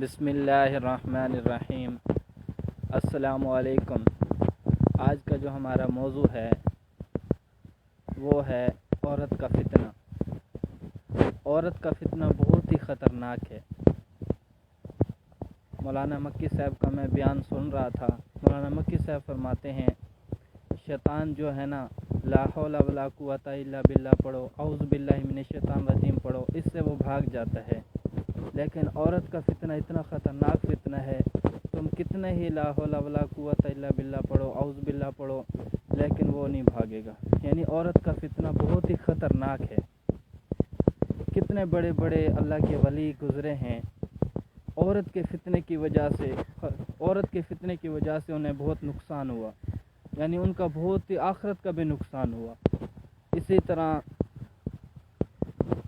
بسم اللہ الرحمن الرحیم۔ السلام علیکم۔ آج کا جو ہمارا موضوع ہے وہ ہے عورت کا فتنہ۔ عورت کا فتنہ بہت ہی خطرناک ہے۔ مولانا مکی صاحب کا میں بیان سن رہا تھا۔ مولانا مکی صاحب فرماتے ہیں شیطان جو ہے نا، لا حول ولا قوت الا باللہ پڑھو، اعوذ باللہ من الشیطان الرجیم پڑھو، اس سے وہ بھاگ جاتا ہے۔ لیکن عورت کا فتنہ اتنا خطرناک فتنہ ہے، تم کتنے ہی لا حول ولا قوت الا باللہ پڑھو، اعوذ باللہ پڑھو، لیکن وہ نہیں بھاگے گا۔ یعنی عورت کا فتنہ بہت ہی خطرناک ہے۔ کتنے بڑے بڑے اللہ کے ولی گزرے ہیں، عورت کے فتنے کی وجہ سے انہیں بہت نقصان ہوا، یعنی ان کا بہت ہی آخرت کا بھی نقصان ہوا۔ اسی طرح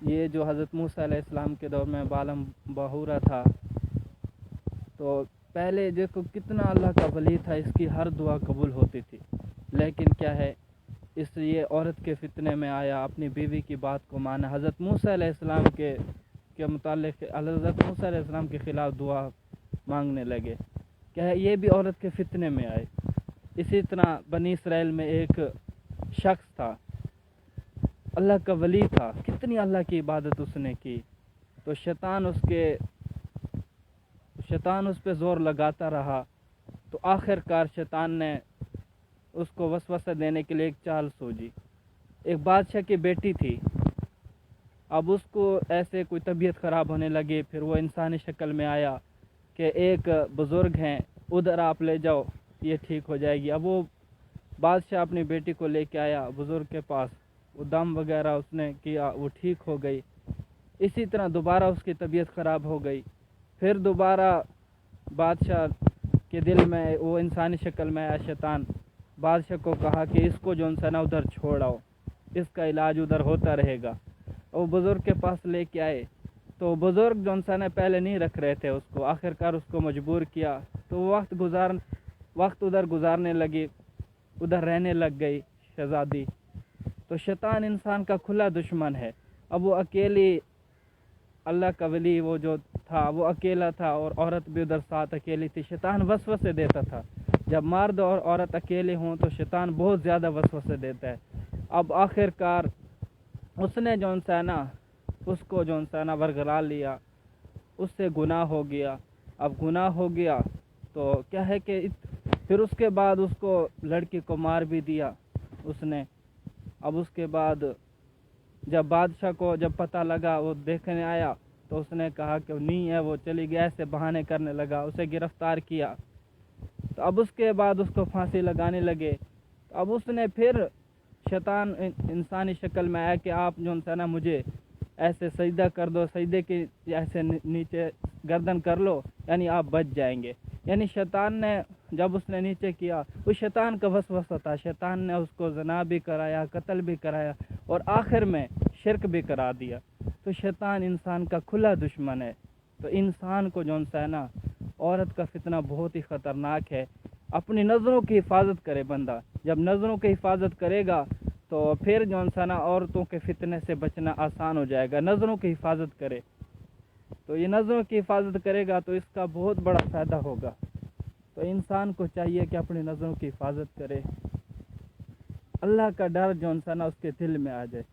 یہ جو حضرت موسیٰ علیہ السلام کے دور میں بالم بہورا تھا، تو پہلے دیکھو کتنا اللہ کا ولی تھا، اس کی ہر دعا قبول ہوتی تھی، لیکن کیا ہے، اس لیے عورت کے فتنے میں آیا، اپنی بیوی کی بات کو مانا، حضرت موسیٰ علیہ السلام کے متعلق حضرت موسیٰ علیہ السلام کے خلاف دعا مانگنے لگے، کیا ہے، یہ بھی عورت کے فتنے میں آئے۔ اسی طرح بنی اسرائیل میں ایک شخص تھا، اللہ کا ولی تھا، کتنی اللہ کی عبادت اس نے کی، تو شیطان اس پہ زور لگاتا رہا، تو آخر کار شیطان نے اس کو وسوسہ دینے کے لیے ایک چال سوچی۔ ایک بادشاہ کی بیٹی تھی، اب اس کو ایسے کوئی طبیعت خراب ہونے لگی، پھر وہ انسانی شکل میں آیا کہ ایک بزرگ ہیں، ادھر آپ لے جاؤ، یہ ٹھیک ہو جائے گی۔ اب وہ بادشاہ اپنی بیٹی کو لے کے آیا بزرگ کے پاس، وہ دم وغیرہ اس نے کیا، وہ ٹھیک ہو گئی۔ اسی طرح دوبارہ اس کی طبیعت خراب ہو گئی، پھر دوبارہ بادشاہ کے دل میں وہ انسانی شکل میں آیا شیطان، بادشاہ کو کہا کہ اس کو جو نا ادھر چھوڑ آؤ، اس کا علاج ادھر ہوتا رہے گا۔ وہ بزرگ کے پاس لے کے آئے، تو بزرگ جو نا پہلے نہیں رکھ رہے تھے اس کو، آخر کار اس کو مجبور کیا، تو وہ وقت ادھر گزارنے لگی، ادھر رہنے لگ گئی شہزادی۔ تو شیطان انسان کا کھلا دشمن ہے۔ اب وہ اکیلی، اللہ کا ولی وہ جو تھا وہ اکیلا تھا، اور عورت بھی ادھر ساتھ اکیلی تھی، شیطان وسوسے دیتا تھا۔ جب مرد اور عورت اکیلے ہوں تو شیطان بہت زیادہ وسوسے دیتا ہے۔ اب آخر کار اس نے اس کو ورگلا لیا، اس سے گناہ ہو گیا۔ اب گناہ ہو گیا تو کیا ہے کہ پھر اس کے بعد اس کو لڑکی کو مار بھی دیا اس نے۔ اب اس کے بعد جب بادشاہ کو پتہ لگا، وہ دیکھنے آیا، تو اس نے کہا کہ نہیں ہے، وہ چلی گیا، ایسے بہانے کرنے لگا، اسے گرفتار کیا۔ تو اب اس کے بعد اس کو پھانسی لگانے لگے۔ اب اس نے پھر شیطان انسانی شکل میں آیا کہ آپ جو نا مجھے ایسے سجدہ کر دو، سجدے کے ایسے نیچے گردن کر لو، یعنی آپ بچ جائیں گے۔ یعنی شیطان نے جب اس نے نیچے کیا، وہ شیطان کا وسوسہ تھا، شیطان نے اس کو زنا بھی کرایا، قتل بھی کرایا، اور آخر میں شرک بھی کرا دیا۔ تو شیطان انسان کا کھلا دشمن ہے۔ تو انسان کو جو نا عورت کا فتنہ بہت ہی خطرناک ہے۔ اپنی نظروں کی حفاظت کرے بندہ، جب نظروں کی حفاظت کرے گا تو پھر جو نا عورتوں کے فتنے سے بچنا آسان ہو جائے گا۔ نظروں کی حفاظت کرے تو یہ نظروں کی حفاظت کرے گا تو اس کا بہت بڑا فائدہ ہوگا۔ تو انسان کو چاہیے کہ اپنی نظروں کی حفاظت کرے، اللہ کا ڈر جو نا اس کے دل میں آ جائے۔